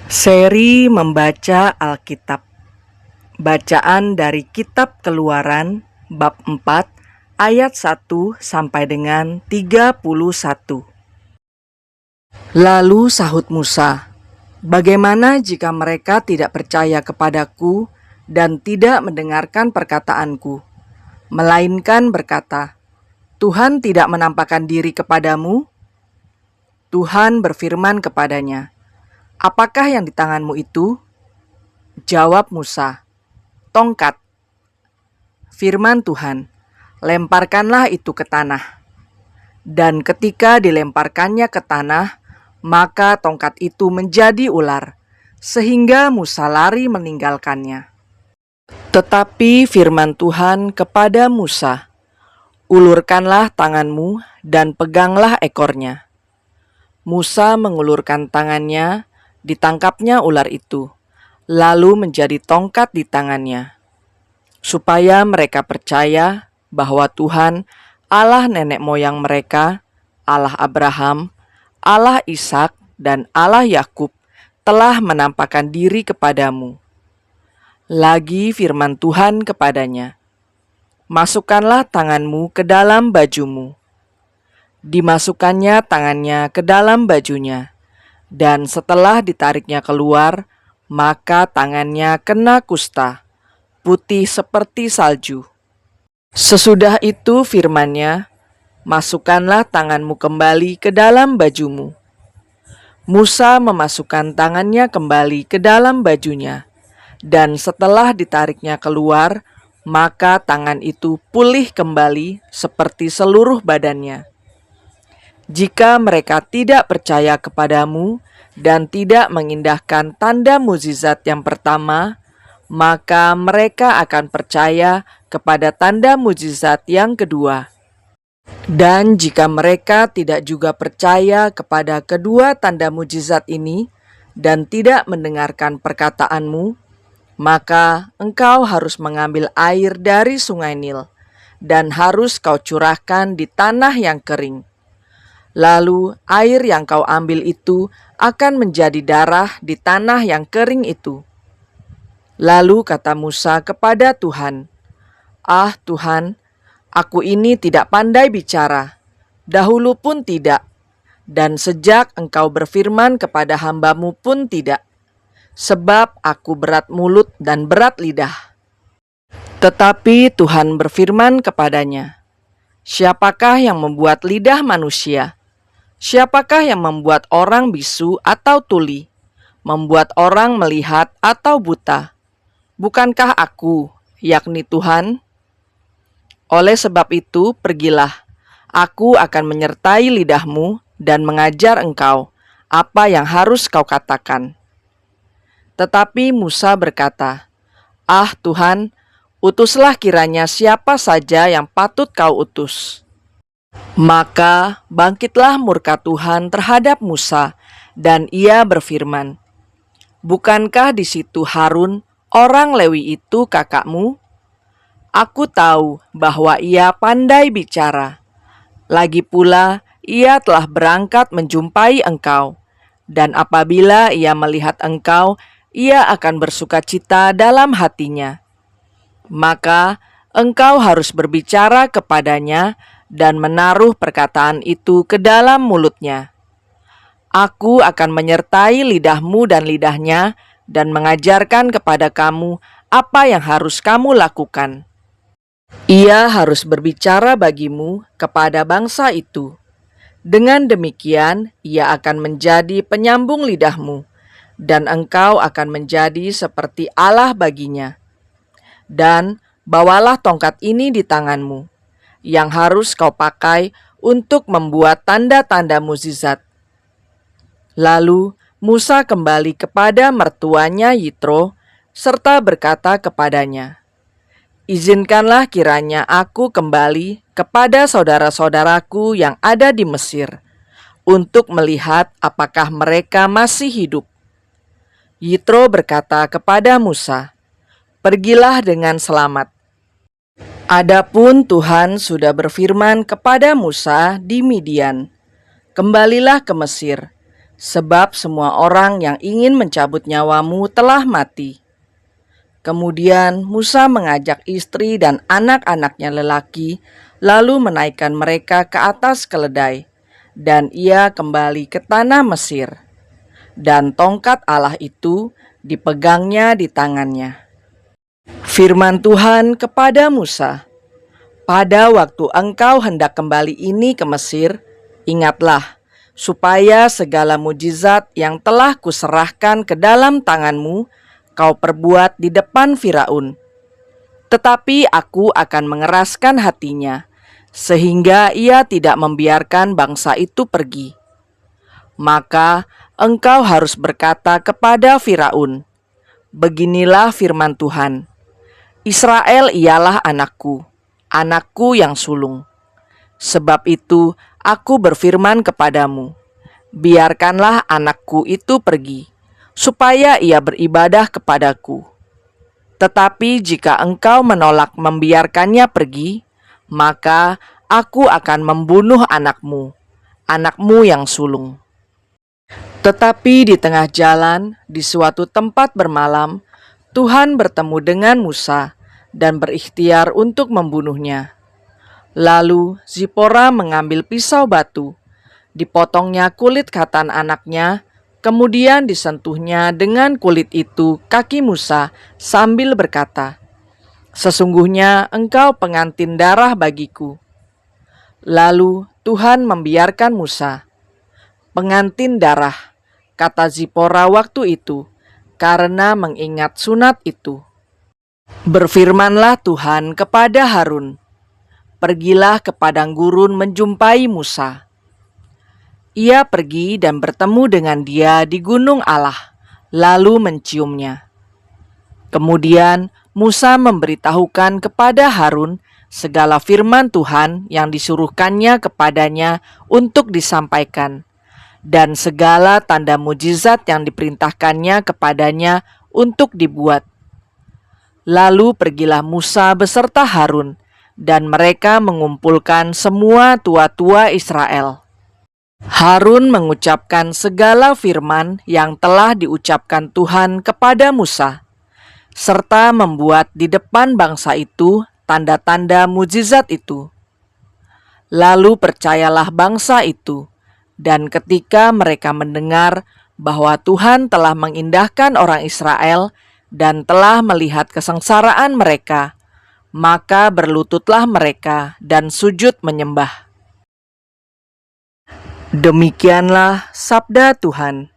Seri membaca Alkitab. Bacaan dari Kitab Keluaran bab 4 ayat 1 sampai dengan 31. Lalu sahut Musa, "Bagaimana jika mereka tidak percaya kepadaku dan tidak mendengarkan perkataanku, melainkan berkata, 'Tuhan tidak menampakkan diri kepadamu?' Tuhan berfirman kepadanya, 'Apakah yang di tanganmu itu?' Jawab Musa, 'Tongkat.' Firman Tuhan, 'Lemparkanlah itu ke tanah.' Dan ketika dilemparkannya ke tanah, maka tongkat itu menjadi ular, sehingga Musa lari meninggalkannya. Tetapi firman Tuhan kepada Musa, 'Ulurkanlah tanganmu dan peganglah ekornya.' Musa mengulurkan tangannya, ditangkapnya ular itu, lalu menjadi tongkat di tangannya, supaya mereka percaya bahwa Tuhan, Allah nenek moyang mereka, Allah Abraham, Allah Ishak, dan Allah Yakub, telah menampakkan diri kepadamu. Lagi firman Tuhan kepadanya, 'Masukkanlah tanganmu ke dalam bajumu.' Dimasukkannya tangannya ke dalam bajunya, dan setelah ditariknya keluar, maka tangannya kena kusta, putih seperti salju. Sesudah itu firman-Nya, 'Masukkanlah tanganmu kembali ke dalam bajumu.' Musa memasukkan tangannya kembali ke dalam bajunya, dan setelah ditariknya keluar, maka tangan itu pulih kembali seperti seluruh badannya. Jika mereka tidak percaya kepadamu dan tidak mengindahkan tanda mukjizat yang pertama, maka mereka akan percaya kepada tanda mukjizat yang kedua. Dan jika mereka tidak juga percaya kepada kedua tanda mukjizat ini dan tidak mendengarkan perkataanmu, maka engkau harus mengambil air dari sungai Nil dan harus kau curahkan di tanah yang kering. Lalu air yang kau ambil itu akan menjadi darah di tanah yang kering itu." Lalu kata Musa kepada Tuhan, "Ah Tuhan, aku ini tidak pandai bicara, dahulu pun tidak, dan sejak engkau berfirman kepada hamba-Mu pun tidak, sebab aku berat mulut dan berat lidah." Tetapi Tuhan berfirman kepadanya, "Siapakah yang membuat lidah manusia? Siapakah yang membuat orang bisu atau tuli, membuat orang melihat atau buta? Bukankah aku, yakni Tuhan? Oleh sebab itu, pergilah, aku akan menyertai lidahmu dan mengajar engkau apa yang harus kau katakan." Tetapi Musa berkata, "Ah Tuhan, utuslah kiranya siapa saja yang patut kau utus." Maka bangkitlah murka Tuhan terhadap Musa, dan ia berfirman, "Bukankah di situ Harun, orang Lewi itu kakakmu? Aku tahu bahwa ia pandai bicara. Lagi pula ia telah berangkat menjumpai engkau, dan apabila ia melihat engkau, ia akan bersukacita dalam hatinya. Maka engkau harus berbicara kepadanya dan menaruh perkataan itu ke dalam mulutnya. Aku akan menyertai lidahmu dan lidahnya dan mengajarkan kepada kamu apa yang harus kamu lakukan. Ia harus berbicara bagimu kepada bangsa itu. Dengan demikian, ia akan menjadi penyambung lidahmu, dan engkau akan menjadi seperti Allah baginya. Dan bawalah tongkat ini di tanganmu, yang harus kau pakai untuk membuat tanda-tanda mukjizat." Lalu Musa kembali kepada mertuanya Yitro, serta berkata kepadanya, "Izinkanlah kiranya aku kembali kepada saudara-saudaraku yang ada di Mesir, untuk melihat apakah mereka masih hidup." Yitro berkata kepada Musa, "Pergilah dengan selamat." Adapun Tuhan sudah berfirman kepada Musa di Midian, "Kembalilah ke Mesir, sebab semua orang yang ingin mencabut nyawamu telah mati." Kemudian Musa mengajak istri dan anak-anaknya lelaki, lalu menaikkan mereka ke atas keledai, dan ia kembali ke tanah Mesir. Dan tongkat Allah itu dipegangnya di tangannya. Firman Tuhan kepada Musa, "Pada waktu engkau hendak kembali ini ke Mesir, ingatlah, supaya segala mujizat yang telah kuserahkan ke dalam tanganmu, kau perbuat di depan Firaun. Tetapi aku akan mengeraskan hatinya, sehingga ia tidak membiarkan bangsa itu pergi. Maka engkau harus berkata kepada Firaun, 'Beginilah firman Tuhan, Israel ialah anakku, anakku yang sulung. Sebab itu aku berfirman kepadamu, biarkanlah anakku itu pergi, supaya ia beribadah kepadaku. Tetapi jika engkau menolak membiarkannya pergi, maka aku akan membunuh anakmu, anakmu yang sulung.' Tetapi di tengah jalan, di suatu tempat bermalam, Tuhan bertemu dengan Musa dan berikhtiar untuk membunuhnya. Lalu Zipora mengambil pisau batu, dipotongnya kulit khatan anaknya, kemudian disentuhnya dengan kulit itu kaki Musa sambil berkata, 'Sesungguhnya engkau pengantin darah bagiku.' Lalu Tuhan membiarkan Musa. 'Pengantin darah,' kata Zipora waktu itu, karena mengingat sunat itu. Berfirmanlah Tuhan kepada Harun, 'Pergilah ke padang gurun menjumpai Musa.' Ia pergi dan bertemu dengan dia di gunung Allah, lalu menciumnya. Kemudian Musa memberitahukan kepada Harun segala firman Tuhan yang disuruhkannya kepadanya untuk disampaikan, dan segala tanda mujizat yang diperintahkannya kepadanya untuk dibuat. Lalu pergilah Musa beserta Harun, dan mereka mengumpulkan semua tua-tua Israel. Harun mengucapkan segala firman yang telah diucapkan Tuhan kepada Musa, serta membuat di depan bangsa itu tanda-tanda mujizat itu. Lalu percayalah bangsa itu, dan ketika mereka mendengar bahwa Tuhan telah mengindahkan orang Israel dan telah melihat kesengsaraan mereka, maka berlututlah mereka dan sujud menyembah. Demikianlah sabda Tuhan.